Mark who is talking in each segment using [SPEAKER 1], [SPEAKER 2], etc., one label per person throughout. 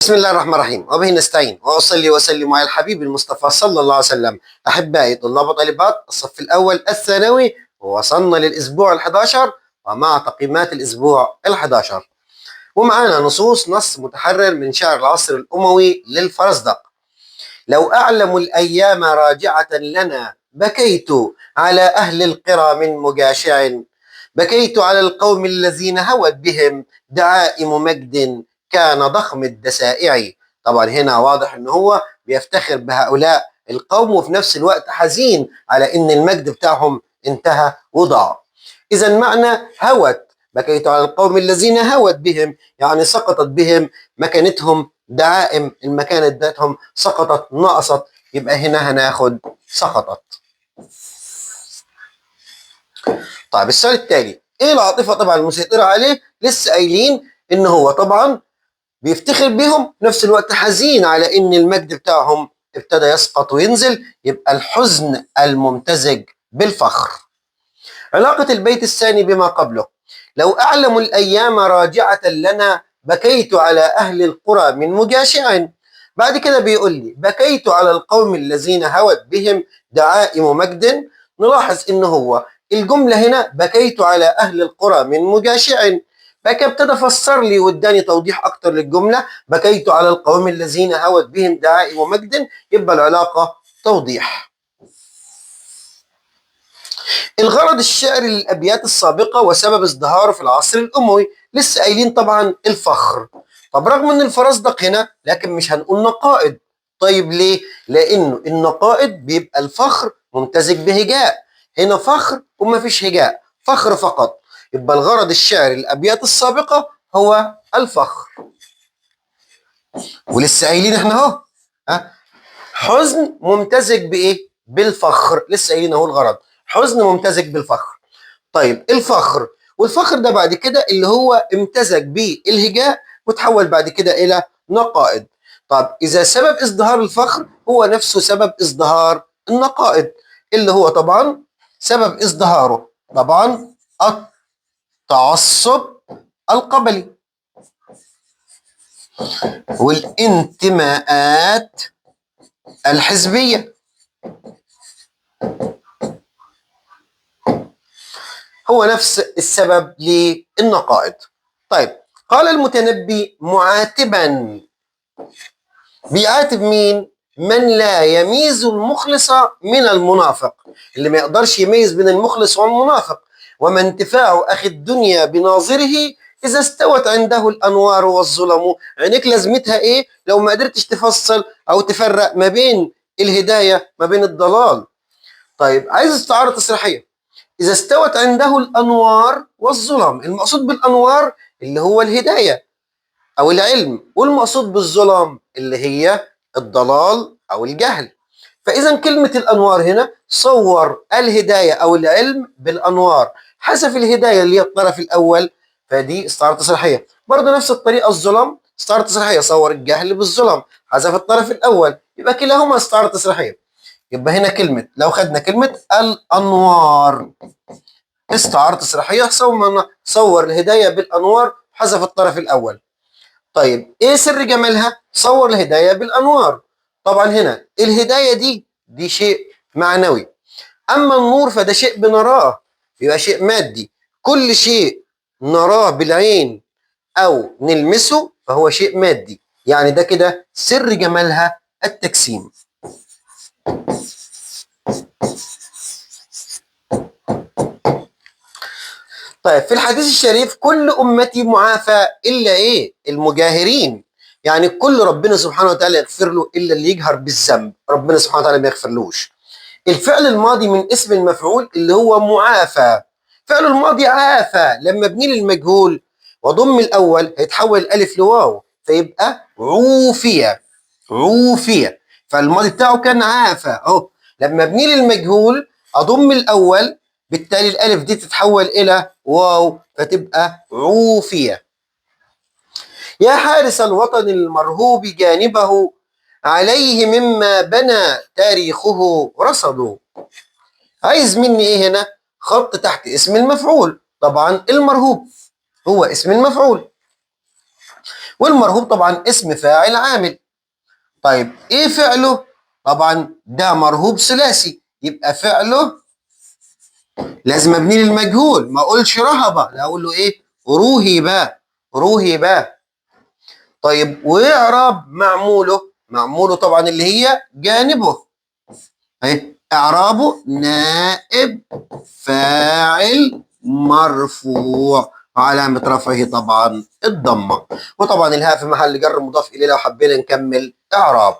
[SPEAKER 1] بسم الله الرحمن الرحيم وبه نستعين وأصلي وسلم على الحبيب المصطفى صلى الله عليه وسلم. أحبائي طلاب وطالبات الصف الأول الثانوي، وصلنا للأسبوع ال11 ومع تقييمات الأسبوع ال11، ومعنا نص متحرر من شعر العصر الأموي للفرزدق. لو أعلم الأيام راجعة لنا بكيت على أهل القرى من مجاشع، بكيت على القوم الذين هوت بهم دعائم مجد كان ضخم الدسائع. طبعا هنا واضح ان هو بيفتخر بهؤلاء القوم وفي نفس الوقت حزين على ان المجد بتاعهم انتهى وضاع. اذا معنى هوت، بكيت على القوم الذين هوت بهم يعني سقطت بهم مكانتهم، دعائم المكانة ذاتهم سقطت نقصت، يبقى هنا هناخد سقطت. طيب السؤال التالي، ايه العاطفة طبعا المسيطرة عليه؟ لسه قايلين ان هو طبعا بيفتخر بهم في نفس الوقت حزين على ان المجد بتاعهم ابتدى يسقط وينزل، يبقى الحزن الممتزج بالفخر. علاقة البيت الثاني بما قبله، لو أعلم الأيام راجعة لنا بكيت على أهل القرى من مجاشع. بعد كده بيقول لي بكيت على القوم الذين هوت بهم دعائم مجد. نلاحظ إن هو الجملة هنا بكيت على أهل القرى من مجاشع، فكده ابتدى فسر لي واداني توضيح أكتر للجملة بكيت على القوم الذين هوت بهم دعائم مجد، يبقى العلاقة توضيح. الغرض الشعري للأبيات السابقة وسبب ازدهاره في العصر الأموي، لسه قايلين طبعا الفخر. طب رغم ان الفرزدق هنا لكن مش هنقول نقائد. طيب ليه؟ لأنه النقائد بيبقى الفخر ممتزج بهجاء، هنا فخر وما فيش هجاء، فخر فقط، يبقى الغرض الشعري للأبيات السابقة هو الفخر. ولسه قايلين احنا اهو حزن ممتزج بإيه؟ بالفخر، لسه قايلين اهو الغرض حزن ممتزج بالفخر. طيب الفخر، والفخر ده بعد كده اللي هو امتزج بالهجاء وتحول بعد كده إلى نقائد. طب إذا سبب ازدهار الفخر هو نفسه سبب ازدهار النقائد، اللي هو طبعا سبب ازدهاره طبعا التعصب القبلي والانتماءات الحزبية، هو نفس السبب للنقائد. طيب قال المتنبي معاتبا، بيعاتب مين؟ من لا يميز المخلص من المنافق، اللي ما يقدرش يميز بين المخلص والمنافق. وما انتفاع أخي الدنيا بناظره إذا استوت عنده الأنوار والظلم. عينيك لازمتها إيه لو ما قدرتش تفصل أو تفرق ما بين الهداية ما بين الضلال؟ طيب عايز استعارة تصريحية. إذا استوت عنده الأنوار والظلم، المقصود بالأنوار اللي هو الهداية أو العلم، والمقصود بالظلم اللي هي الضلال أو الجهل. فإذا كلمة الأنوار هنا صور الهداية أو العلم بالأنوار، حذف الهداية اللي هي الطرف الأول، فدي استعارة تصريحية. برضه نفس الطريقة الظلم استعارة تصريحية، صور الجهل بالظلم، حذف الطرف الأول، يبقى كلاهما استعارة تصريحية. يبقى هنا كلمة، لو خدنا كلمة الأنوار استعارة تصريحية، صور الهداية بالأنوار، حذف الطرف الأول. طيب ايه سر جمالها؟ صور الهداية بالأنوار. طبعا هنا الهداية دي شيء معنوي، أما النور فده شيء بنراه، يبقى شيء مادي. كل شيء نراه بالعين أو نلمسه فهو شيء مادي، يعني ده كده سر جمالها التجسيم. طيب في الحديث الشريف كل أمتي معافى إلا إيه؟ المجاهرين، يعني كل ربنا سبحانه وتعالى يغفر له إلا اللي يجهر بالذنب، ربنا سبحانه وتعالى ما يغفرلوش. الفعل الماضي من اسم المفعول اللي هو معافى، فعل الماضي عافى، لما ابني للمجهول وضم الأول هيتحول الألف لواو فيبقى عوفية، عوفية، فالماضي بتاعه كان عافى أهو. لما ابني للمجهول أضم الأول، بالتالي الألف دي تتحول إلى واو فتبقى عوفية. يا حارس الوطن المرهوب جانبه عليه مما بنى تاريخه رصد. عايز مني ايه هنا؟ خط تحت اسم المفعول، طبعا المرهوب هو اسم المفعول، والمرهوب طبعا اسم فاعل عامل. طيب ايه فعله؟ طبعا ده مرهوب ثلاثي، يبقى فعله لازم ابني للمجهول، ما اقولش رهبه، لا اقول له ايه؟ رهب. رهب. طيب واعراب معموله؟ معموله طبعا اللي هي جانبه، اهي اعرابه نائب فاعل مرفوع، وعلامة رفعه طبعا الضمة، وطبعا الهاء في محل جر مضاف إليه لو حبينا نكمل إعراب.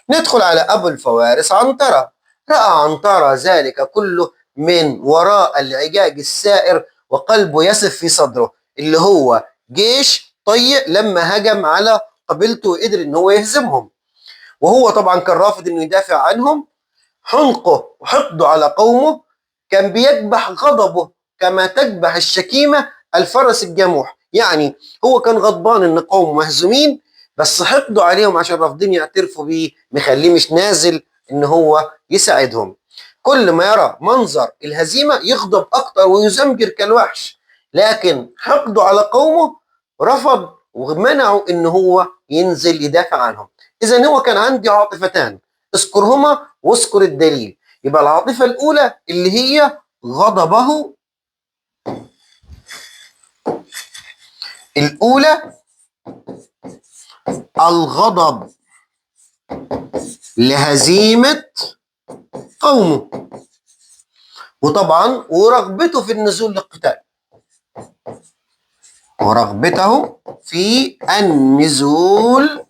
[SPEAKER 1] ندخل على أبو الفوارس عنترة. رأى عنترة ذلك كله من وراء العجاج السائر وقلبه يسف في صدره، اللي هو جيش طيء لما هجم على قبيلته وقدر ان هو يهزمهم، وهو طبعا كان رافض انه يدافع عنهم. حنقه وحقده على قومه كان بيكبح غضبه كما تكبح الشكيمة الفرس الجموح، يعني هو كان غضبان ان قومه مهزومين، بس حقده عليهم عشان رافضين يعترفوا بيه مخليه مش نازل ان هو يساعدهم. كل ما يرى منظر الهزيمة يغضب اكتر ويزمجر كالوحش، لكن حقده على قومه رفض ومنعه ان هو ينزل يدافع عنهم. اذا هو كان عندي عاطفتان، اذكرهما واذكر الدليل. يبقى العاطفة الأولى اللي هي غضبه، الأولى الغضب لهزيمة قومه، وطبعا ورغبته في النزول للقتال، ورغبته في النزول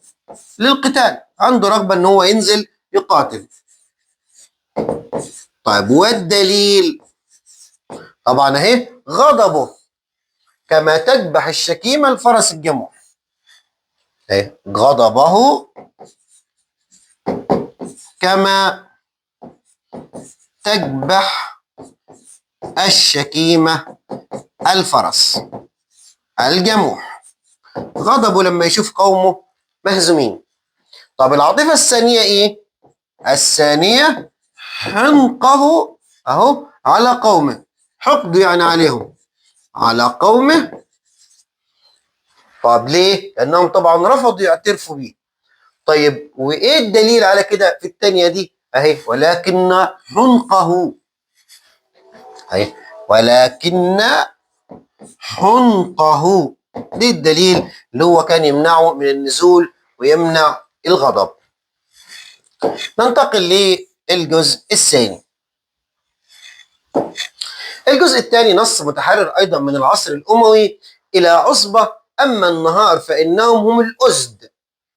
[SPEAKER 1] للقتال، عنده رغبة ان هو ينزل يقاتل. طيب والدليل؟ طبعا اهي غضبه كما تكبح الشكيمة الفرس الجموح، اهي غضبه كما تكبح الشكيمة الفرس الجموح، غضبه لما يشوف قومه مهزومين. طب العاطفة الثانية ايه؟ الثانية حنقه اهو على قومه، حقده يعني عليهم، على قومه. طب ليه؟ لأنهم طبعا رفضوا يعترفوا بيه. طيب وإيه الدليل على كده في الثانية دي؟ أهي ولكن حنقه، أهي ولكن حنقه، دي الدليل اللي هو كان يمنعه من النزول ويمنع الغضب. ننتقل للجزء الثاني. الجزء الثاني نص متحرر أيضا من العصر الأموي إلى عصبة. أما النهار فإنهم هم الأسد،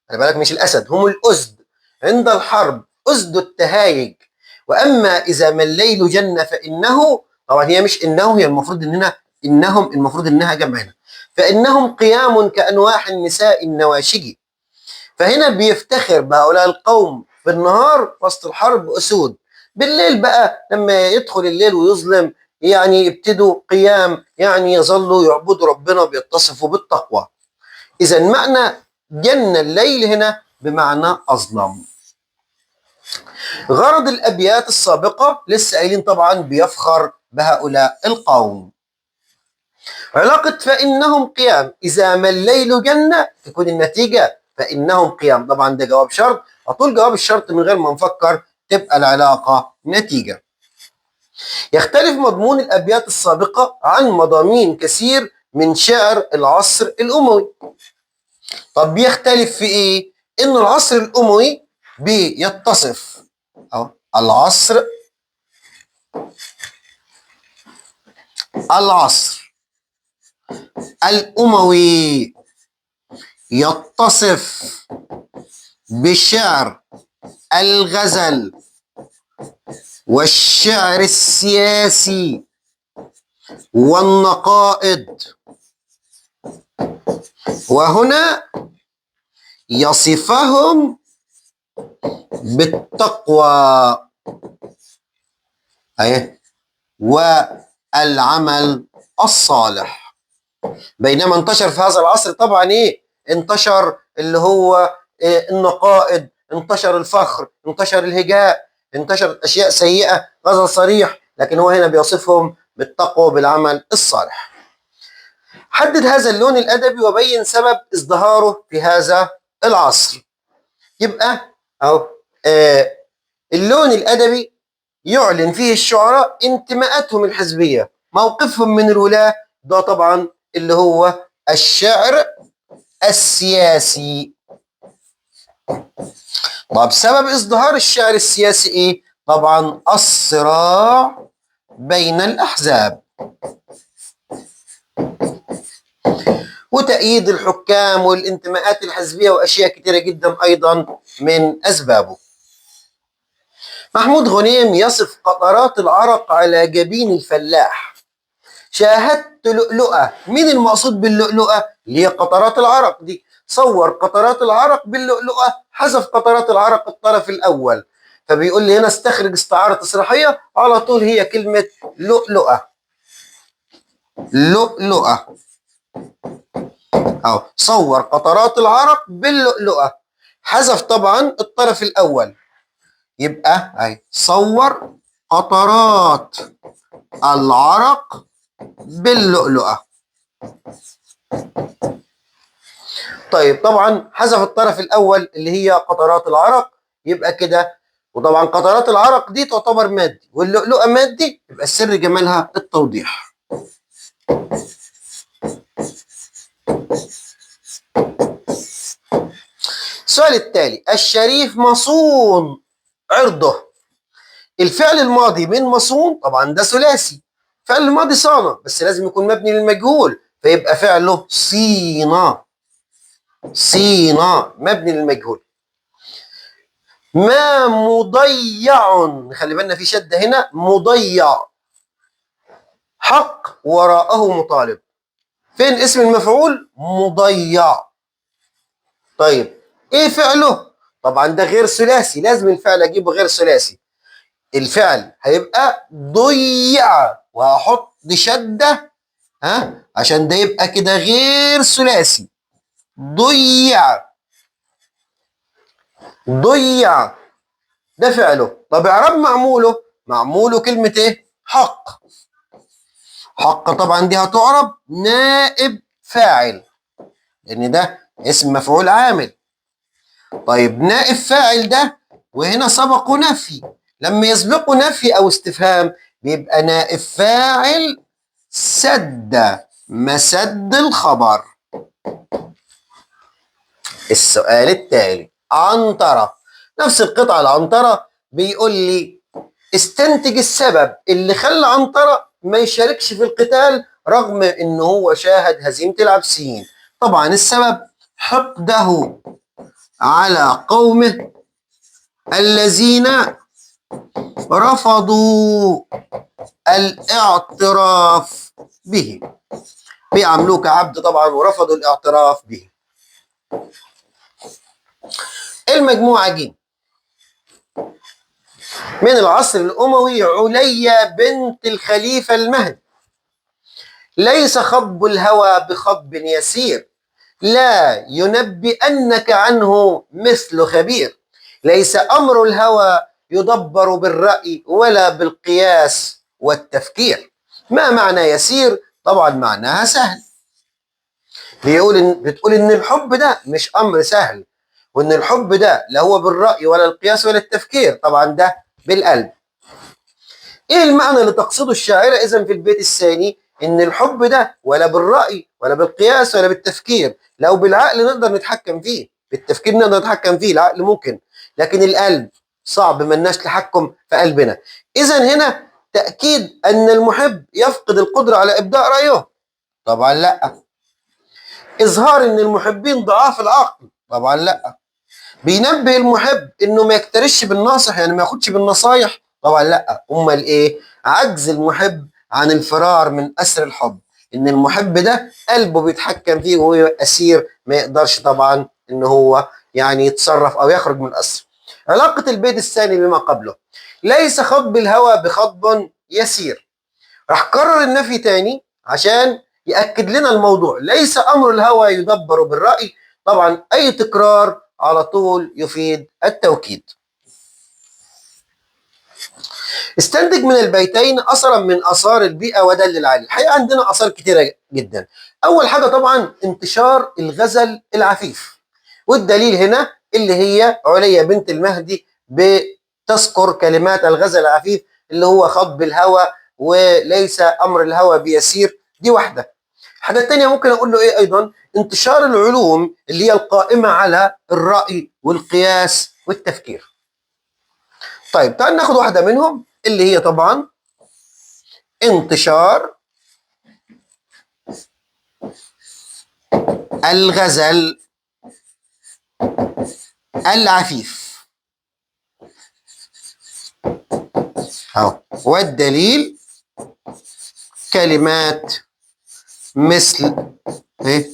[SPEAKER 1] خلي بالك مش الأسد، هم الأسد عند الحرب، أسد التهايج. وأما إذا ما الليل جن فإنه، طبعا هي مش إنه، هي المفروض إننا إنهم، المفروض إنها جمع هنا، فإنهم قيام كأنواح النساء النواشج. فهنا بيفتخر بهؤلاء القوم في النهار وسط الحرب أسود، بالليل بقى لما يدخل الليل ويظلم يعني يبتدوا قيام، يعني يظلوا يعبدوا ربنا بيتصفوا بالتقوى. إذا معنى جن الليل هنا بمعنى أظلم. غرض الأبيات السابقة لسه قايلين طبعا بيفخر بهؤلاء القوم. علاقة فإنهم قيام، إذا ما الليل جن تكون النتيجة فإنهم قيام، طبعا ده جواب شرط، أطول جواب الشرط من غير ما نفكر تبقى العلاقة نتيجة. يختلف مضمون الأبيات السابقة عن مضامين كثير من شعر العصر الأموي. طب بيختلف في إيه؟ إن العصر الأموي بيتصف، أو العصر الأموي يتصف بشعر الغزل والشعر السياسي والنقائد، وهنا يصفهم بالتقوى والعمل الصالح. بينما انتشر في هذا العصر طبعا ايه؟ انتشر اللي هو النقائد، انتشر الفخر، انتشر الهجاء، انتشرت اشياء سيئه، غزل صريح، لكن هو هنا بيصفهم بالتقوى وبالعمل الصالح. حدد هذا اللون الأدبي وبين سبب ازدهاره في هذا العصر. يبقى أهو اللون الأدبي يعلن فيه الشعراء انتماءاتهم الحزبية، موقفهم من الولاة، ده طبعا اللي هو الشعر السياسي. طب سبب ازدهار الشعر السياسي ايه؟ طبعا الصراع بين الأحزاب وتأييد الحكام والانتماءات الحزبية وأشياء كثيرة جدا أيضا من أسبابه. محمود غنيم يصف قطرات العرق على جبين الفلاح. شاهدت لؤلؤة. مين المقصود باللؤلؤة؟ اللي هي قطرات العرق دي. صور قطرات العرق باللؤلؤة، حذف قطرات العرق الطرف الأول، فبيقول لي هنا استخرج استعارة تصريحية، على طول هي كلمة لؤلؤة. لؤلؤة أو صور قطرات العرق باللؤلؤة، حذف طبعا الطرف الأول، يبقى أهي صور قطرات العرق باللؤلؤة. طيب طبعا حذف الطرف الأول اللي هي قطرات العرق، يبقى كده. وطبعا قطرات العرق دي تعتبر مادي واللؤلؤة مادي، يبقى السر جمالها التوضيح. السؤال التالي: الشريف مصون عرضه. الفعل الماضي من مصون طبعا ده ثلاثي، فعل الماضي صان، بس لازم يكون مبني للمجهول، فيبقى فعله صينا. صينا مبني للمجهول. ما مضيع، خلي بالنا في شدة هنا، مضيع حق وراءه مطالب. فين اسم المفعول؟ مضيع. طيب ايه فعله؟ طبعا ده غير ثلاثي، لازم الفعل اجيبه غير ثلاثي. الفعل هيبقى ضيع، وهحط شدة عشان ده يبقى كده غير ثلاثي. ضيع. ضيع ده فعله. طب اعراب معموله، معموله كلمة ايه؟ حق. حق طبعا دي هتعرب نائب فاعل، لان ده اسم مفعول عامل. طيب نائب فاعل ده وهنا سبقه نفي، لما يسبقه نفي او استفهام بيبقى نائب فاعل سد مسد الخبر. السؤال التالي: عنترة. نفس القطعة العنترة بيقول لي استنتج السبب اللي خلى عنترة ما يشاركش في القتال رغم انه هو شاهد هزيمة العبسيين. طبعا السبب حقده على قومه الذين رفضوا الاعتراف به، بيعاملوه كعبد طبعا ورفضوا الاعتراف به. المجموعة ج من العصر الأموي: عليا بنت الخليفة المهدي. ليس خطب الهوى بخطب يسير، لا ينبئنك عنه مثل خبير. ليس أمر الهوى يدبر بالرأي ولا بالقياس والتفكير. ما معنى يسير؟ طبعا معناها سهل. بتقول إن الحب ده مش أمر سهل، وإن الحب ده لا هو بالرأي ولا القياس ولا التفكير، طبعا ده بالقلب. ايه المعنى اللي تقصده الشاعرة اذا في البيت الثاني؟ ان الحب ده ولا بالرأي ولا بالقياس ولا بالتفكير، لو بالعقل نقدر نتحكم فيه، بالتفكير نقدر نتحكم فيه، العقل ممكن، لكن القلب صعب، ملناش تحكم في قلبنا. اذا هنا تأكيد ان المحب يفقد القدرة على ابداء رأيه؟ طبعا لا. اظهار ان المحبين ضعاف العقل؟ طبعا لا. بينبه المحب انه ما يكترثش بالناصح، يعني ما ياخدش بالنصايح؟ طبعا لا. امال ايه؟ عجز المحب عن الفرار من اسر الحب، ان المحب ده قلبه بيتحكم فيه وهو اسير، ما يقدرش طبعا ان هو يعني يتصرف او يخرج من الاسر. علاقة البيت الثاني بما قبله: ليس خطب الهوى بخطب يسير. راح كرر النفي تاني عشان يأكد لنا الموضوع. ليس أمر الهوى يدبر بالرأي، طبعا أي تكرار على طول يفيد التوكيد. استنتج من البيتين أثرا من آثار البيئة ودلل عليه. الحقيقة عندنا آثار كتيرة جدا. أول حاجة طبعا انتشار الغزل العفيف، والدليل هنا اللي هي عليا بنت المهدي بتذكر كلمات الغزل العفيف اللي هو خطب الهوى وليس أمر الهوى بيسير. دي واحدة. الحاجة التانية ممكن أقول له إيه أيضا؟ انتشار العلوم اللي هي القائمة على الرأي والقياس والتفكير. طيب تعال ناخد واحدة منهم اللي هي طبعا انتشار الغزل العفيف أهو، والدليل كلمات مثل إيه؟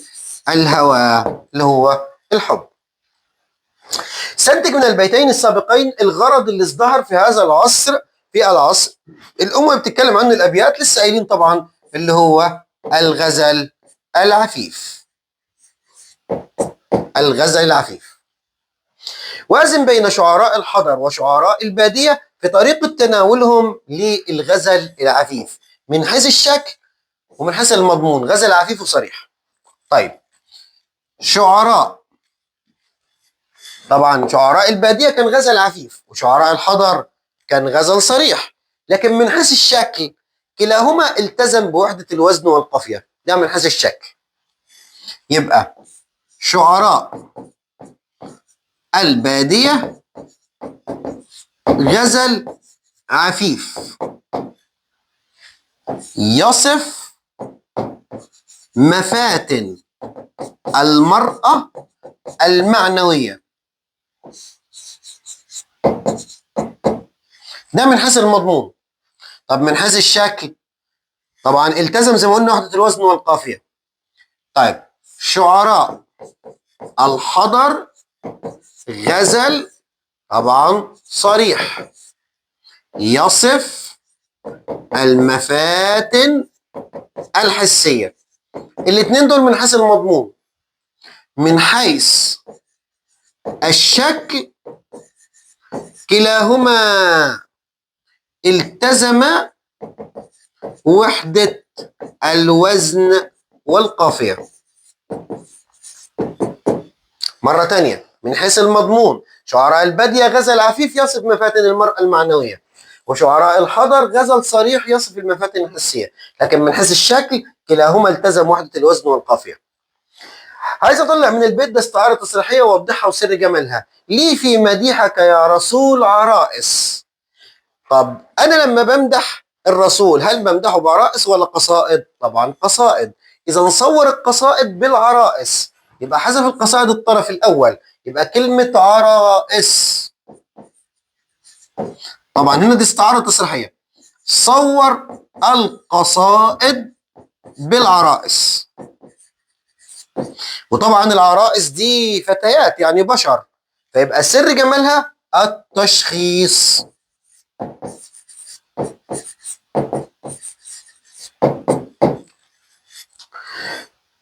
[SPEAKER 1] الهوى اللي هو الحب. استنتج من البيتين السابقين الغرض اللي ازدهر في هذا العصر، في العصر الأمة بتتكلم عنه الأبيات لسه قايلين طبعا اللي هو الغزل العفيف. الغزل العفيف. وازن بين شعراء الحضر وشعراء البادية في طريقة تناولهم للغزل العفيف من حيث الشكل ومن حيث المضمون. غزل عفيف وصريح. طيب شعراء، طبعا شعراء البادية كان غزل عفيف وشعراء الحضر كان غزل صريح، لكن من حيث الشكل كلاهما التزم بوحدة الوزن والقافية. ده من حيث الشكل. يبقى شعراء البادية غزل عفيف يصف مفاتن المرأة المعنوية. ده من حيث المضمون. طب من حيث الشكل طبعا التزم زي ما قلنا وحدة الوزن والقافية. طيب شعراء الحضر غزل طبعا صريح يصف المفاتن الحسية. الاثنين دول من حيث المضمون. من حيث الشكل كلاهما التزم وحدة الوزن والقافية. مرة تانية من حيث المضمون شعراء البادية غزل عفيف يصف مفاتن المرأة المعنوية، وشعراء الحضر غزل صريح يصف المفاتن الحسية، لكن من حيث الشكل كلاهما التزم وحدة الوزن والقافية. عايز اطلع من البيت ده استعارة تصريحية واوضحها وسر جمالها. لي في مديحك يا رسول عرائس. طب انا لما بمدح الرسول هل بمدحه بعرائس ولا قصائد؟ طبعا قصائد. اذا نصور القصائد بالعرائس يبقى حذف القصائد الطرف الاول، يبقى كلمة عرائس. طبعا هنا دي استعارة تصريحية. صور القصائد بالعرائس. وطبعا العرائس دي فتيات يعني بشر، فيبقى سر جمالها التشخيص.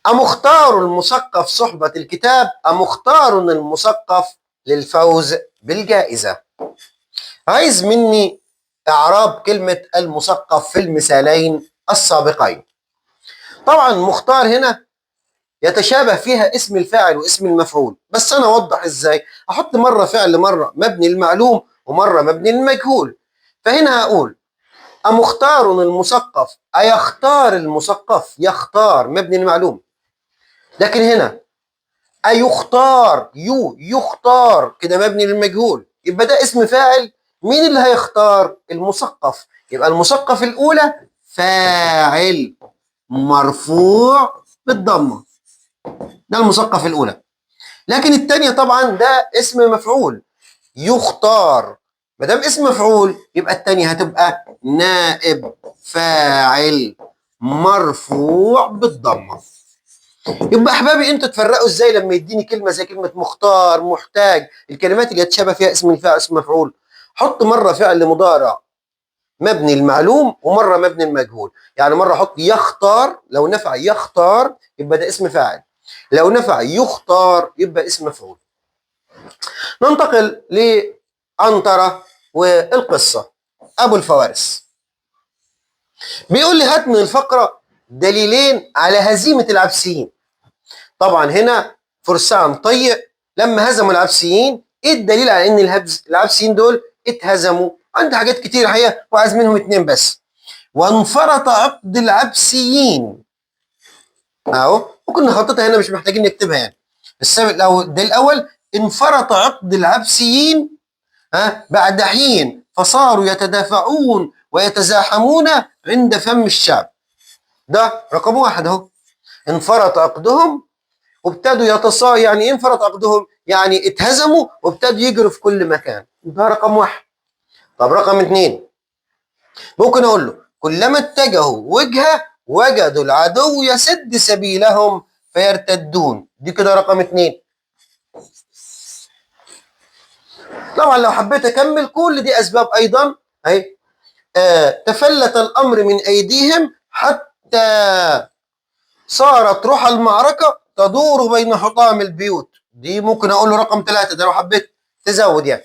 [SPEAKER 1] أمختار المثقف صحبة الكتاب أم مختار المثقف للفوز بالجائزة؟ عايز مني إعراب كلمة المثقف في المثالين السابقين. طبعا مختار هنا يتشابه فيها اسم الفاعل واسم المفعول، بس أنا أوضح إزاي. أحط مرة فعل مرة مبني المعلوم ومرة مبني المجهول. فهنا هقول أمختار المثقف أيختار المثقف، يختار مبني المعلوم. لكن هنا أيختار يختار كده مبني للمجهول، يبقى ده اسم فاعل. مين اللي هيختار؟ المثقف. يبقى المثقف الأولى فاعل مرفوع بالضمة، ده المثقف الأولى. لكن الثانية طبعا ده اسم مفعول يختار. ما دام اسم مفعول يبقى الثانية هتبقى نائب فاعل مرفوع بالضمة. يبقى احبابي انتوا تفرقوا ازاي لما يديني كلمه زي كلمه مختار، محتاج، الكلمات اللي يتشابه فيها اسم الفاعل اسم مفعول. حط مره فعل مضارع مبني المعلوم ومره مبني المجهول. يعني مره احط يختار، لو نفع يختار يبقى ده اسم فاعل، لو نفع يختار يبقى اسم مفعول. ننتقل لعنترة والقصه. أبو الفوارس. بيقول لي هات من الفقرة دليلين على هزيمة العبسيين. طبعا هنا فرسان طيء لما هزموا العبسيين، ايه الدليل على ان العبسيين دول اتهزموا؟ عندي حاجات كتير الحقيقة وعايز منهم اتنين بس. وانفرط عقد العبسيين، اهو ممكن نخططها هنا، مش محتاجين نكتبها يعني. السبب الاول، ده الاول، انفرط عقد العبسيين بعد حين فصاروا يتدافعون ويتزاحمون عند فم الشعب. ده رقم واحد اهو، انفرط عقدهم وابتدوا يعني ايه انفرط عقدهم؟ يعني اتهزموا وابتدوا يجروا في كل مكان. ده رقم واحد. طب رقم اتنين، ممكن اقول له كلما اتجهوا وجهه وجدوا العدو يسد سبيلهم فيرتدون. دي كده رقم اتنين. طبعا لو حبيت اكمل كل دي اسباب ايضا اهي. تفلت الامر من ايديهم حتى صارت روح المعركه تدور بين حطام البيوت. دي ممكن اقول له رقم ثلاثة، ده لو حبيت تزود يعني.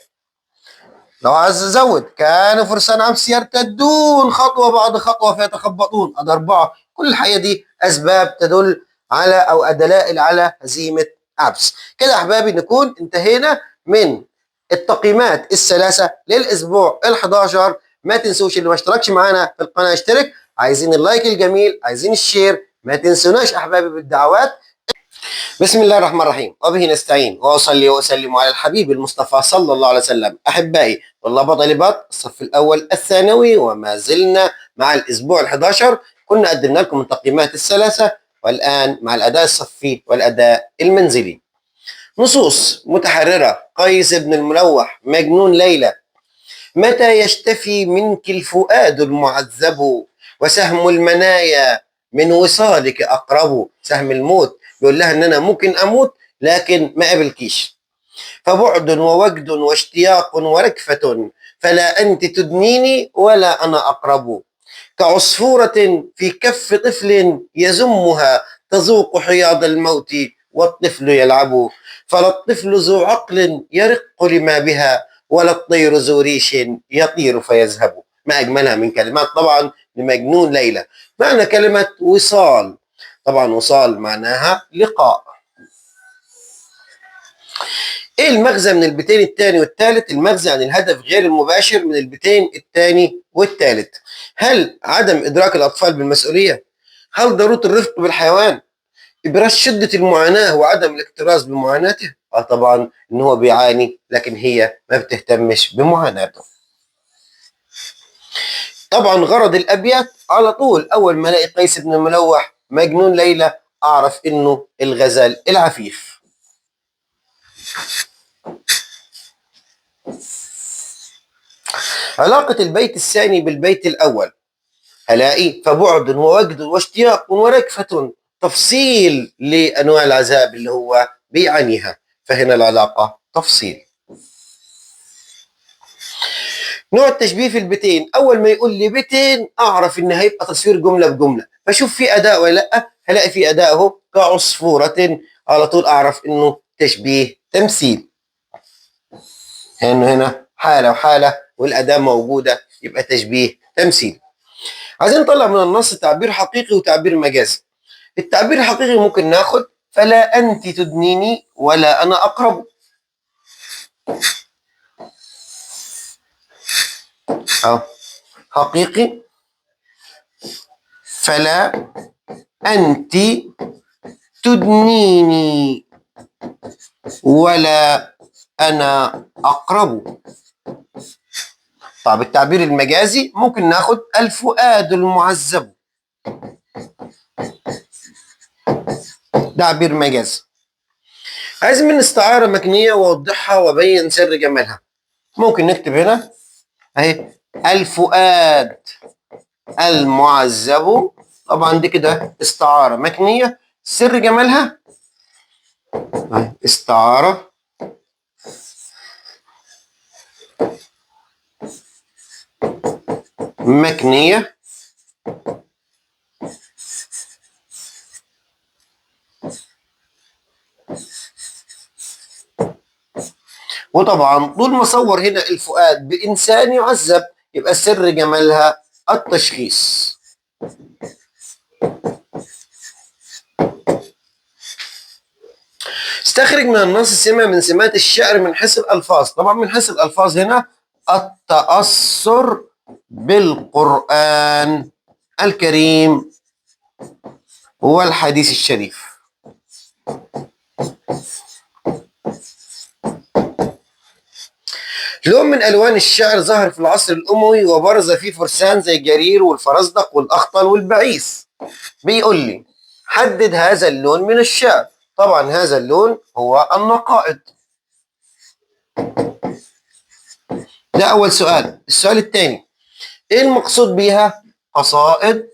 [SPEAKER 1] لو عايز ازود، كان فرسان عبس يرتدون خطوه بعد خطوه فيتخبطون. ادي اربعه. كل الحقيقه دي اسباب تدل على او دلائل على هزيمه عبس. كده يا احبابي نكون انتهينا من التقييمات الثلاثه للاسبوع ال11. ما تنسوش اللي ما اشتركش معانا في القناه يشترك. عايزين اللايك الجميل، عايزين الشير، ما تنسوناش احبابي بالدعوات. بسم الله الرحمن الرحيم، وبه نستعين، واصلي واسلم على الحبيب المصطفى صلى الله عليه وسلم. احبائي طلاب وطالبات الصف الاول الثانوي، وما زلنا مع الاسبوع ال11. كنا قدمنا لكم التقييمات الثلاثه، والان مع الاداء الصفي والاداء المنزلي. نصوص متحرره: قيس بن الملوح، مجنون ليلى، متى يشتفي منك الفؤاد المعذب، وسهم المنايا من وصالك اقرب. سهم الموت بيقول لها ان انا ممكن اموت لكن ما قابلكيش. فبعد ووجد واشتياق وركفة، فلا انت تدنيني ولا انا اقرب. كعصفورة في كف طفل يزمها، تذوق حياض الموت والطفل يلعب. فلا الطفل ذو عقل يرق لما بها، ولا الطير ذو ريش يطير فيذهب. ما أجملها من كلمات طبعا لمجنون ليلى. معنى كلمة وصال، طبعا وصال معناها لقاء. ايه المغزى من البيتين الثاني والثالث؟ المغزى عن الهدف غير المباشر من البيتين الثاني والثالث. هل عدم ادراك الاطفال بالمسؤوليه؟ هل ضروره الرفق بالحيوان؟ ابراز شده المعاناه وعدم الاكتراث بمعاناته؟ طبعا ان هو بيعاني لكن هي ما بتهتمش بمعاناته. طبعا غرض الابيات على طول اول ما الاقي قيس بن الملوح مجنون ليلى اعرف انه الغزال العفيف. علاقة البيت الثاني بالبيت الأول، هلاقي فبعد ووجد واشتياق وركفة، تفصيل لأنواع العذاب اللي هو بيعانيها، فهنا العلاقة تفصيل. نوع التشبيه في البيتين، أول ما يقول لي بيتين أعرف إن هيبقى تصوير جملة بجملة، بشوف في أداء ولا لأ. هلاقي في أداء أهو كعصفورة، على طول أعرف إنه تشبيه تمثيل، لأنه هنا حالة وحالة والأداة موجودة، يبقى تشبيه تمثيل. عايزين نطلع من النص تعبير حقيقي وتعبير مجازي. التعبير الحقيقي ممكن ناخد فلا أنت تدنيني ولا أنا أقرب. حقيقي، فلا أنت تدنيني ولا أنا أقرب. طب التعبير المجازي ممكن ناخد الفؤاد المعذب، تعبير مجازي. عايز من استعارة مكنية وأوضحها وأبين سر جمالها. ممكن نكتب هنا أهي الفؤاد المعذب. طبعا دي كده استعارة مكنية. سر جمالها استعارة مكنية وطبعا طول ما صور هنا الفؤاد بإنسان يعذب يبقى سر جمالها التشخيص. استخرج من النص سمة من سمات الشعر من حيث الألفاظ. طبعا من حيث الألفاظ هنا التأثر بالقرآن الكريم والحديث الشريف. لون من ألوان الشعر ظهر في العصر الأموي وبرز فيه فرسان زي الجرير والفرزدق والأخطل والبعيث. بيقول لي حدد هذا اللون من الشعر. طبعا هذا اللون هو النقائض. ده أول سؤال. السؤال الثاني، إيه المقصود بها؟ قصائد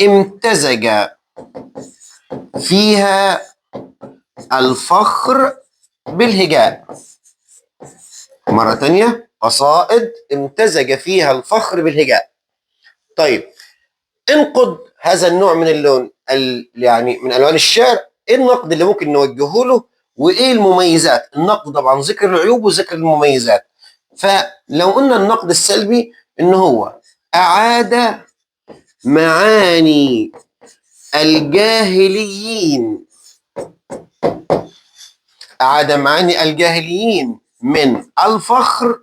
[SPEAKER 1] امتزج فيها الفخر بالهجاء. مرة تانية، قصائد امتزج فيها الفخر بالهجاء. طيب انقد هذا النوع من اللون يعني من ألوان الشعر. إيه النقد اللي ممكن نوجهه له وإيه المميزات؟ النقد طبعا ذكر العيوب وذكر المميزات. فلو قلنا النقد السلبي إن هو أعاد معاني الجاهليين، أعاد معاني الجاهليين من الفخر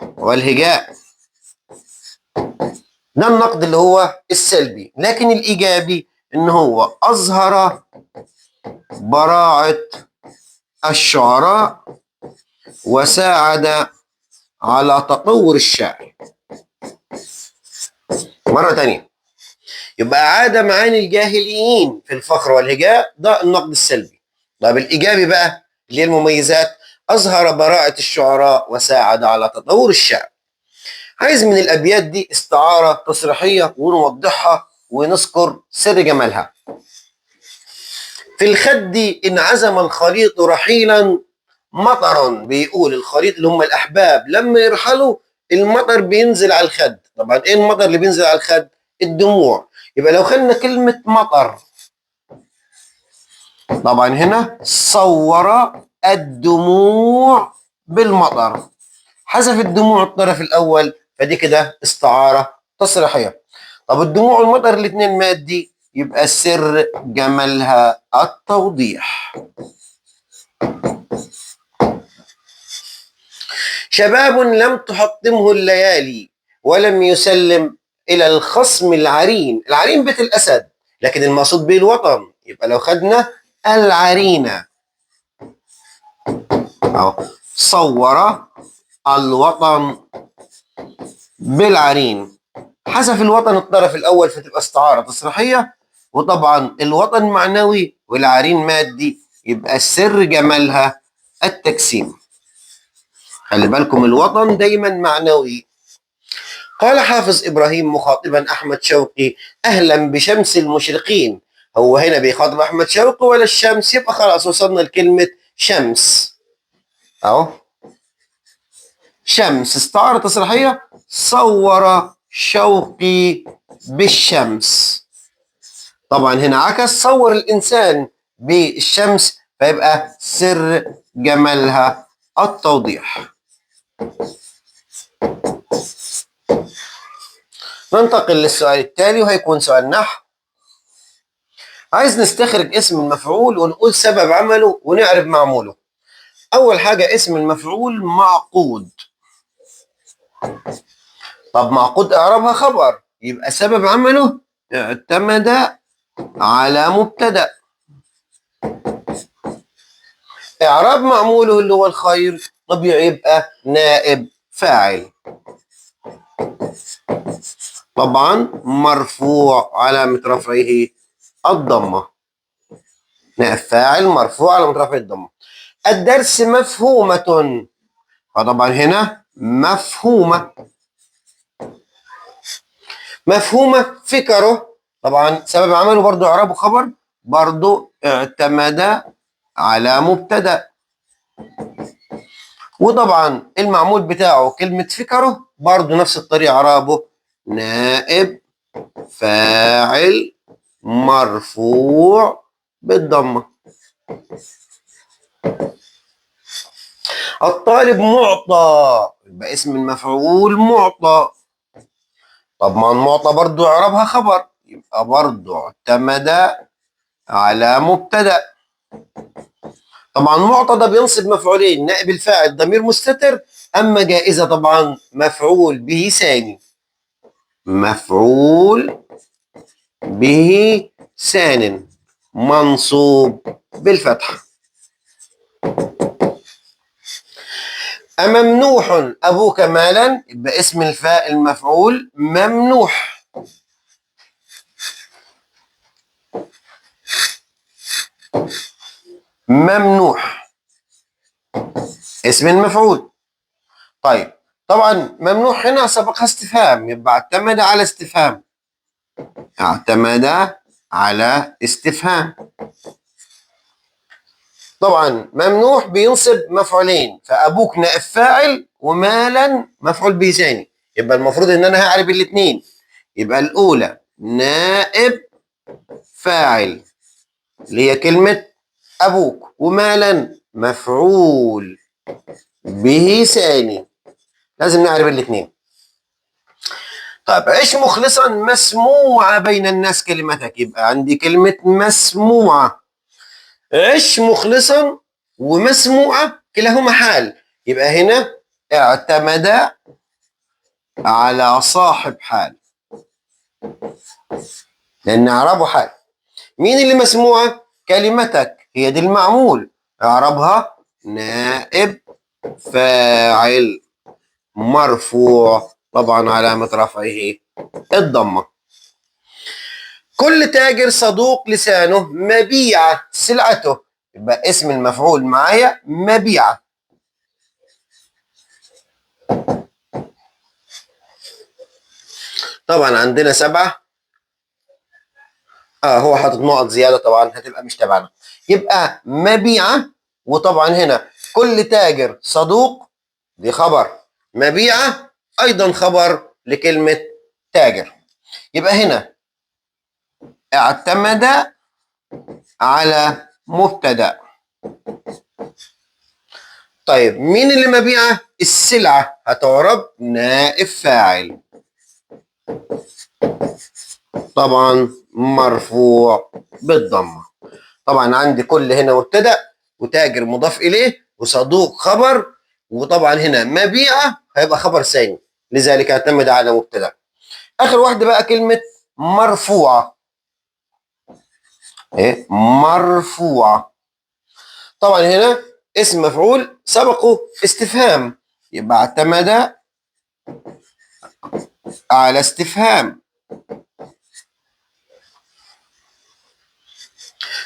[SPEAKER 1] والهجاء. ده النقد اللي هو السلبي. لكن الإيجابي إن هو أظهر براعة الشعراء وساعد على تطور الشعر. مرة تانية، يبقى أعاد معاني الجاهليين في الفخر والهجاء، ده النقد السلبي. طيب الإيجابي بقى اللي هي المميزات، أظهر براعة الشعراء وساعد على تطور الشعر. عايز من الأبيات دي استعارة تصريحية ونوضحها ونذكر سر جمالها. في الخد إن عزم الخليط رحيلا مطر. بيقول الخليط اللي هم الأحباب لما يرحلوا المطر بينزل على الخد. طبعا إيه المطر اللي بينزل على الخد؟ الدموع. يبقى لو خدنا كلمة مطر، طبعا هنا صور الدموع بالمطر، حذف الدموع الطرف الأول، فدي كده استعارة تصريحية. طب الدموع والمطر الاثنين مادي، يبقى سر جمالها التوضيح. شباب لم تحطمه الليالي ولم يسلم إلى الخصم العرين. العرين بيت الأسد، لكن المقصود به الوطن. يبقى لو خدنا العرينة أو صور الوطن بالعرين، حذف الوطن الطرف الأول فتبقى استعارة تصريحية. وطبعا الوطن معنوي والعرين مادي، يبقى سر جمالها التجسيم. خلي بالكم الوطن دايما معنوي. قال حافظ إبراهيم مخاطبا أحمد شوقي أهلا بشمس المشرقين. هو هنا بيخاطب أحمد شوقي ولا الشمس؟ يبقى خلاص وصلنا لكلمة شمس أهو. شمس استعارة تصريحية، صور شوقي بالشمس. طبعا هنا عكس، صور الإنسان بالشمس، فيبقى سر جمالها التوضيح. ننتقل للسؤال التالي وهيكون سؤال نحو. عايز نستخرج اسم المفعول ونقول سبب عمله ونعرف معموله. أول حاجة اسم المفعول معقود. طب معقود إعرابها خبر، يبقى سبب عمله اعتمد على مبتدأ. إعراب معموله اللي هو الخير طبيعي يبقى نائب فاعل. طبعا مرفوع علامة رفعه الضمة. نائب فاعل مرفوع علامة رفعه الضمة. الدرس مفهومة، فطبعا هنا مفهومة. مفهومة فكره، طبعا سبب عمله برضو إعرابه خبر، برضو اعتمد على مبتدأ. وطبعا المعمول بتاعه كلمة فكره برضو نفس الطريقة، إعرابه نائب فاعل مرفوع بالضمة. الطالب معطى، يبقى اسم المفعول معطى. طب ما المعطى برضو اعرابها خبر، يبقى برضو اعتمد على مبتدأ. طبعا معطى ده بينصب مفعولين، نائب الفاعل ضمير مستتر، اما جائزة طبعا مفعول به ثاني. مفعول به ثان منصوب بالفتحة. أممنوح أبوك مالا، يبقى اسم الفاعل المفعول ممنوح. ممنوح اسم المفعول. طيب طبعا ممنوح هنا سبقها استفهام، يبقى اعتمد على استفهام. اعتمد على استفهام. طبعا ممنوح بينصب مفعولين، فابوك نائب فاعل ومالا مفعول به ثاني، يبقى المفروض ان انا هعرف الاثنين. يبقى الاولى نائب فاعل اللي هي كلمه ابوك، ومالا مفعول به ثاني، لازم نعرف الاثنين. طيب عش مخلصا مسموعة بين الناس كلمتك، يبقى عندي كلمة مسموعة. عش مخلصا ومسموعة كلاهما حال، يبقى هنا اعتمد على صاحب حال، لأن إعرابه حال. مين اللي مسموعة؟ كلمتك، هي دي المعمول، إعرابها نائب فاعل مرفوع، طبعا علامة رفعه الضمة. كل تاجر صدوق لسانه مبيعة سلعته، يبقى اسم المفعول معايا مبيعة. طبعا عندنا 7. هو حاطط نقط زيادة طبعا هتبقى مش تبعنا، يبقى مبيعة. وطبعا هنا كل تاجر صدوق دي خبر، مبيعة أيضا خبر لكلمة تاجر. يبقى هنا اعتمد على مبتدأ. طيب مين اللي مبيعة؟ السلعة، هتعرب نائب فاعل، طبعا مرفوع بالضمة. طبعا عندي كل هنا مبتدأ، وتاجر مضاف إليه، وصدوق خبر، وطبعا هنا مبيعة هيبقى خبر ثاني، لذلك اعتمد على مبتدأ. آخر واحدة بقى كلمة مرفوعة. إيه؟ مرفوعة. طبعا هنا اسم مفعول سبقه استفهام، يبقى اعتمد على استفهام.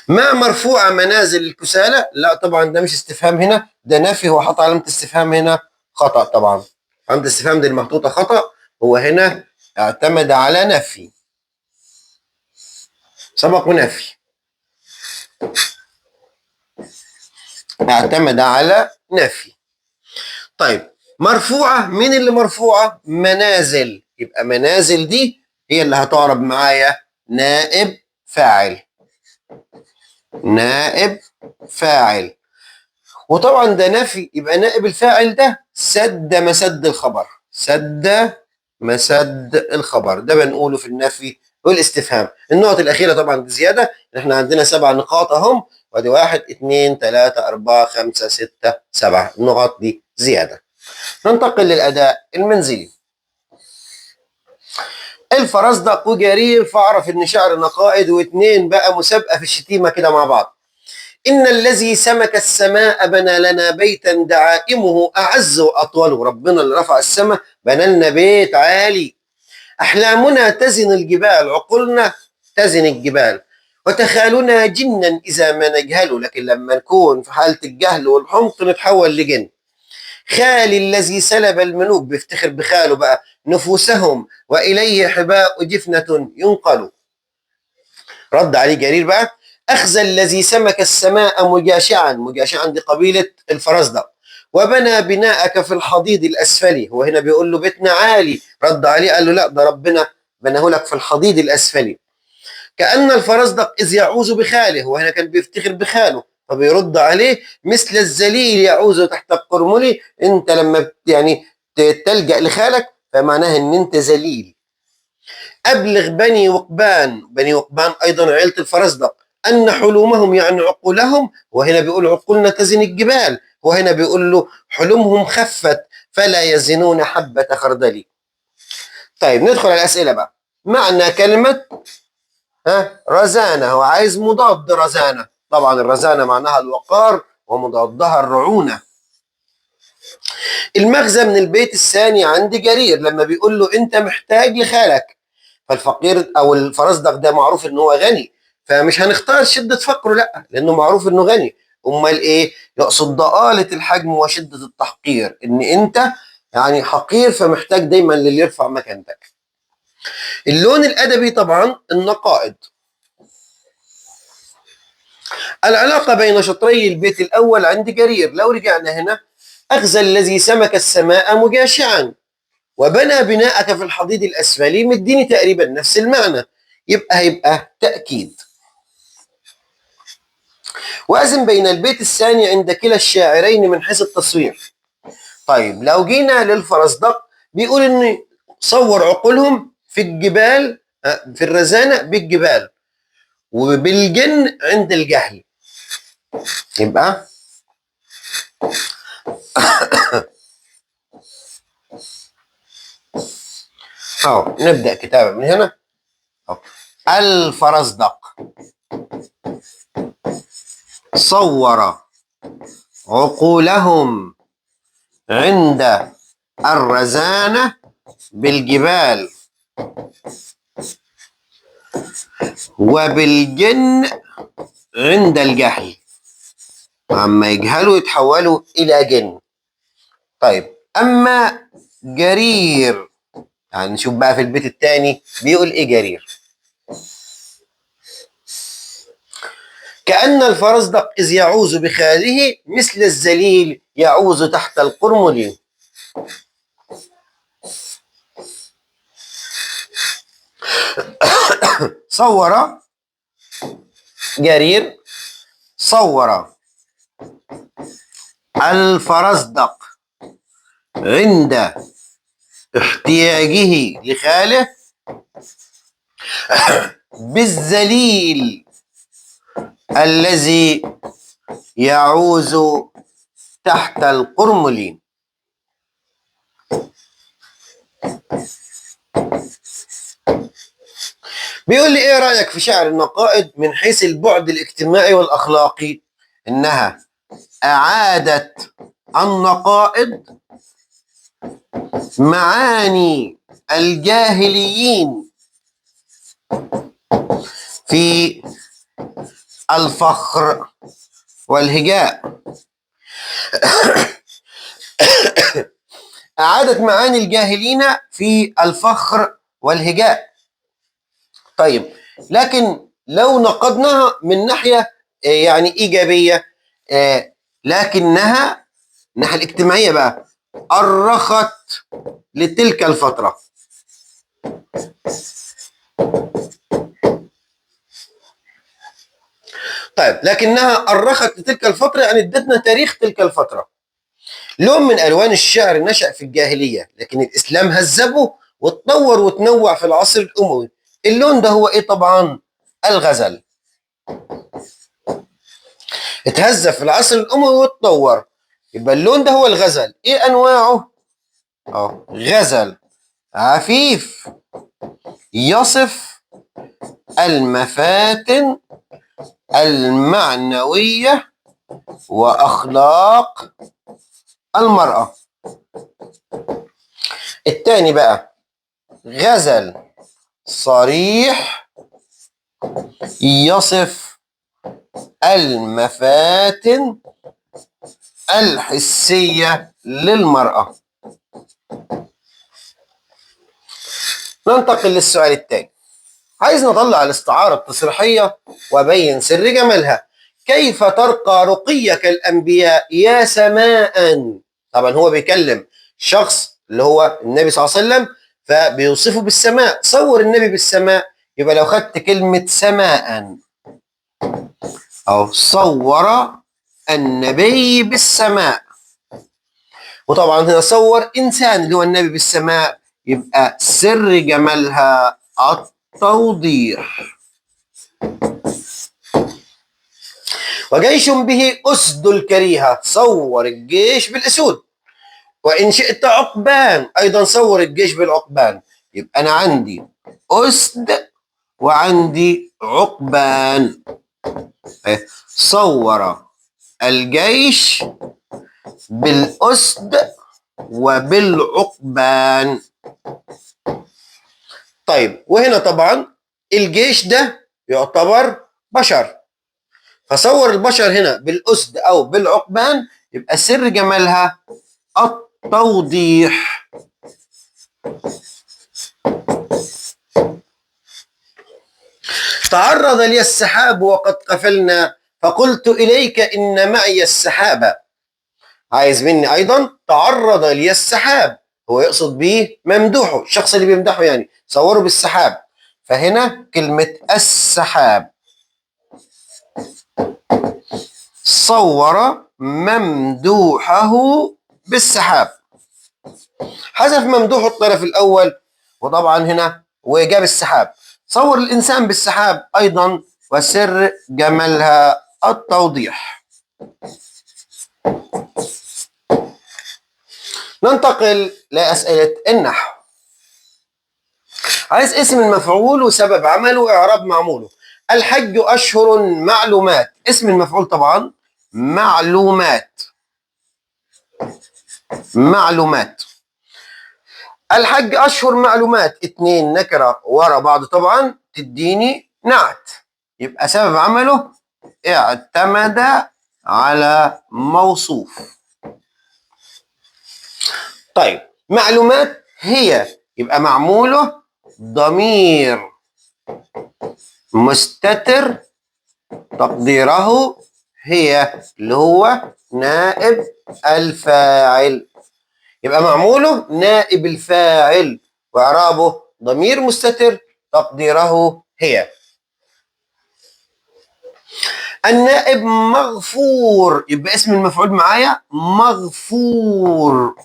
[SPEAKER 1] ما مرفوعة منازل الكسالى، لا طبعا ده مش استفهام هنا، ده نفي، هو حط علامة استفهام هنا خطأ. طبعا علامة الاستفهام دي المحطوطة خطأ، هو هنا اعتمد على نفي، سبق ونفي، اعتمد على نفي. طيب مرفوعة، مين اللي مرفوعة؟ منازل، يبقى منازل دي هي اللي هتعرب معايا نائب فاعل. نائب فاعل، وطبعا ده نفي، يبقى نائب الفاعل ده سد مسد الخبر. سد مسد الخبر، ده بنقوله في النفي والاستفهام. النقط الأخيرة طبعا بزيادة، احنا عندنا 7 نقاط اهم، وادي 1 2 3 4 5 6 7 النقاط دي زيادة. ننتقل للأداء المنزلي. الفرزدق وجرير، فاعرف ان شعر نقائد، واثنين بقى مسابقة في الشتيمة كده مع بعض. إن الذي سمك السماء بنى لنا بيتا دعائمه أعز وأطول، ربنا اللي رفع السماء بنى لنا بيت عالي. أحلامنا تزن الجبال، عقولنا تزن الجبال، وتخالنا جنا إذا ما نجهل، لكن لما نكون في حالة الجهل والحمق نتحول لجن. خالي الذي سلب الملوك، بيفتخر بخاله بقى، نفوسهم وإليه حباء جفنة ينقل. رد عليه جرير بقى، أخزى الذي سمك السماء مجاشعا، مجاشعا دي قبيلة الفرزدق، وبنى بناءك في الحضيض الأسفلي، هو هنا بيقول له بيتنا عالي، رد عليه قال له لا ده ربنا بناه لك في الحضيض الأسفلي. كأن الفرزدق إذ يعوز بخاله، هو هنا كان بيفتخر بخاله، فبيرد عليه مثل الذليل يعوز تحت القرمل. انت لما يعني تلجأ لخالك فمعناها ان انت ذليل. أبلغ بني وقبان، بني وقبان أيضا عيلة الفرزدق، أن حلومهم يعني عقولهم، وهنا بيقول عقولنا تزن الجبال، وهنا بيقول له حلومهم خفت فلا يزنون حبة خردل. طيب ندخل على الأسئلة بقى. معنى كلمة رزانة، هو عايز مضاد رزانة. طبعا الرزانة معناها الوقار ومضادها الرعونة. المغزى من البيت الثاني عند جرير لما بيقول له أنت محتاج لخالك، فالفقير او الفرزدق ده معروف ان هو غني، فمش هنختار شده فقره، لا، لانه معروف انه غني. امال ايه؟ يقصد ضآلة الحجم وشده التحقير، ان انت يعني حقير فمحتاج دايما للي يرفع مكانتك. اللون الادبي طبعا النقائض. العلاقه بين شطري البيت الاول عند جرير، لو رجعنا هنا: اغزى الذي سمك السماء مجاشعا، وبنى بناءك في الحضيض الأسفلي، مديني تقريبا نفس المعنى، هيبقى تأكيد. وأزن بين البيت الثاني عند كلا الشاعرين من حيث التصوير. طيب لو جينا للفرزدق بيقول إن صور عقولهم في الجبال، في الرزانة بالجبال، وبالجن عند الجهل. يبقى نبدأ كتابة من هنا. الفرزدق صور عقولهم عند الرزانة بالجبال وبالجن عند الجهل، عما يجهلوا يتحولوا إلى جن. طيب أما جرير، يعني نشوف بقى في البيت الثاني بيقول إيه جرير: كأن الفرزدق إذ يعوز بخاله مثل الذليل يعوز تحت القرمل. صور جرير صور الفرزدق عند احتياجه لخاله بالذليل الذي يعوز تحت القرمل. بيقول لي ايه رأيك في شعر النقائد من حيث البعد الاجتماعي والأخلاقي؟ إنها أعادت النقائد معاني الجاهليين في الفخر والهجاء. أعادت معاني الجاهلين في الفخر والهجاء. طيب لكن لو نقدناها من ناحية يعني إيجابية، لكنها الناحية الاجتماعية بقى أرخت لتلك الفترة. طيب لكنها أرخت لتلك الفترة يعني ادتنا تاريخ تلك الفترة. لون من ألوان الشعر نشأ في الجاهلية، لكن الإسلام هذبه واتطور وتنوع في العصر الأموي. اللون ده هو إيه؟ طبعا الغزل. اتهذب في العصر الأموي واتطور، يبقى اللون ده هو الغزل. إيه أنواعه؟ غزل عفيف يصف المفاتن المعنوية وأخلاق المرأة. الثاني بقى غزل صريح يصف المفاتن الحسية للمرأة. ننتقل للسؤال الثاني. عايز نطلع الاستعارة التصريحية وبين سر جمالها. كيف ترقى رقيك الأنبياء يا سماء؟ طبعا هو بيكلم شخص اللي هو النبي صلى الله عليه وسلم، فبيوصفه بالسماء. صور النبي بالسماء، يبقى لو خدت كلمة سماء أو صور النبي بالسماء. وطبعا هنا صور إنسان اللي هو النبي بالسماء، يبقى سر جمالها التوضيح. وجيش به أسد الكريهة، صور الجيش بالأسود. وإن شئت عقبان، أيضا صور الجيش بالعقبان. يبقى أنا عندي أسد وعندي عقبان. صور الجيش بالأسد وبالعقبان. طيب وهنا طبعا الجيش ده يعتبر بشر، فصور البشر هنا بالأسد أو بالعقبان، يبقى سر جمالها التوضيح. تعرض لي السحاب وقد قفلنا، فقلت إليك إن معي السحابة. عايز مني أيضا تعرض لي السحاب، هو يقصد به ممدوحه، الشخص اللي بيمدحه يعني صوره بالسحاب. فهنا كلمة السحاب، صور ممدوحه بالسحاب، حذف ممدوح الطرف الأول وطبعا هنا وجاب السحاب. صور الإنسان بالسحاب أيضا، وسر جمالها التوضيح. ننتقل لأسئلة النحو. عايز اسم المفعول وسبب عمله وإعراب معموله. الحج أشهر معلومات، اسم المفعول طبعا معلومات. معلومات. الحج أشهر معلومات، اتنين نكرة ورا بعض طبعا تديني نعت، يبقى سبب عمله اعتمد على موصوف. طيب معلومات هي، يبقى معموله ضمير مستتر تقديره هي، اللي هو نائب الفاعل. يبقى معموله نائب الفاعل وإعرابه ضمير مستتر تقديره هي. النائب مغفور، يبقى اسم المفعول معايا مغفور.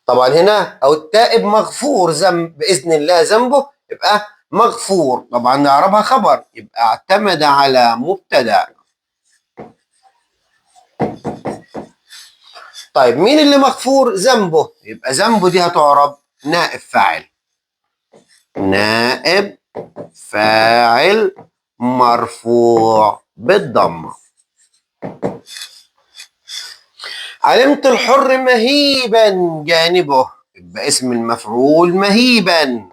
[SPEAKER 1] طبعا هنا أو التائب مغفور ذنب بإذن الله ذنبه، يبقى مغفور. طبعا نعربها خبر، يبقى اعتمد على مبتدأ. طيب مين اللي مغفور ذنبه؟ يبقى ذنبه دي هتعرب نائب فاعل. نائب فاعل مرفوع بالضمة. علمت الحر مهيبا جانبه، يبقى اسم المفعول مهيبا.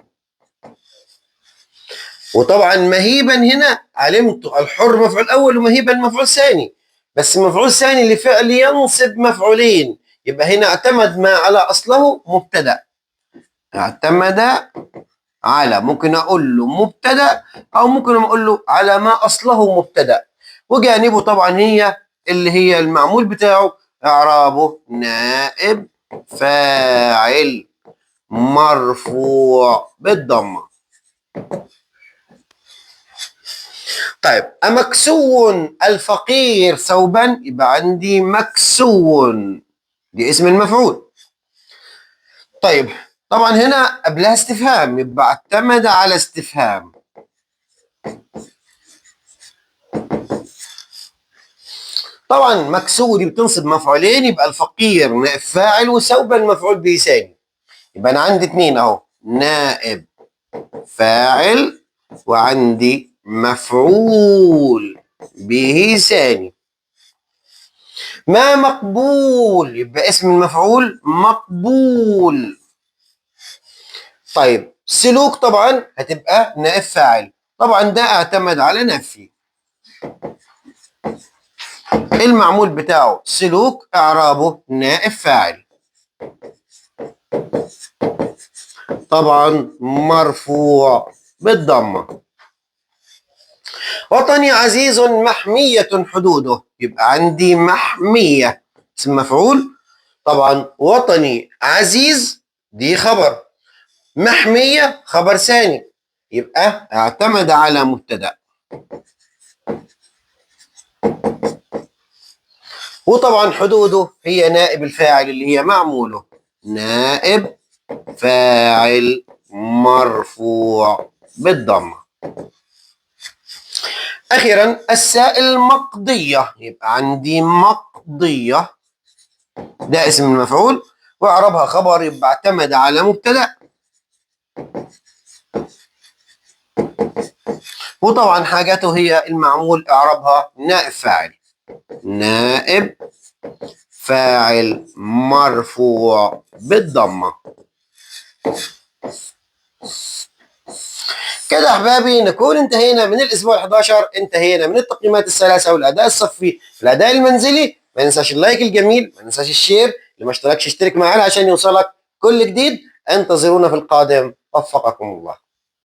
[SPEAKER 1] وطبعا مهيبا هنا علمت الحر مفعول أول ومهيبا مفعول ثاني، بس مفعول ثاني لفعل ينصب مفعولين، يبقى هنا اعتمد ما على أصله مبتدأ. اعتمد على، ممكن أقول له مبتدأ أو ممكن أقول له على ما أصله مبتدأ. وجانبه طبعا هي اللي هي المعمول بتاعه، إعرابه نائب فاعل مرفوع بالضمة. طيب أمكسو الفقير ثوبا، يبقى عندي مكسو دي اسم المفعول. طيب طبعا هنا قبلها استفهام، يبقى اعتمد على استفهام. طبعا مكسو دي بتنصب مفعولين، يبقى الفقير نائب فاعل وثوبا مفعول به ثاني. يبقى انا عندي اتنين اهو، نائب فاعل وعندي مفعول به ثاني. ما مقبول، يبقى اسم المفعول مقبول. طيب سلوك طبعا هتبقى نائب فاعل، طبعا ده اعتمد على نفي. المعمول بتاعه سلوك، اعرابه نائب فاعل طبعا مرفوع بالضمه. وطني عزيز محمية حدوده، يبقى عندي محمية اسم مفعول. طبعا وطني عزيز دي خبر، محمية خبر ثاني، يبقى اعتمد على مبتدأ. وطبعا حدوده هي نائب الفاعل اللي هي معموله، نائب فاعل مرفوع بالضمة. أخيرا السائل المقضية، يبقى عندي مقضية ده اسم المفعول وإعرابها خبر، يبقى اعتمد على مبتدأ، وطبعا حاجته هي المعمول إعرابها نائب فاعل، نائب فاعل مرفوع بالضمة. كده يا احبابي نكون انتهينا من الاسبوع ال11، انتهينا من التقييمات الثلاثه والاداء الصفي، الاداء المنزلي. ما ننساش اللايك الجميل، ما ننساش الشير، اللي ما اشتركش اشترك معنا عشان يوصلك كل جديد. انتظرونا في القادم، وفقكم الله.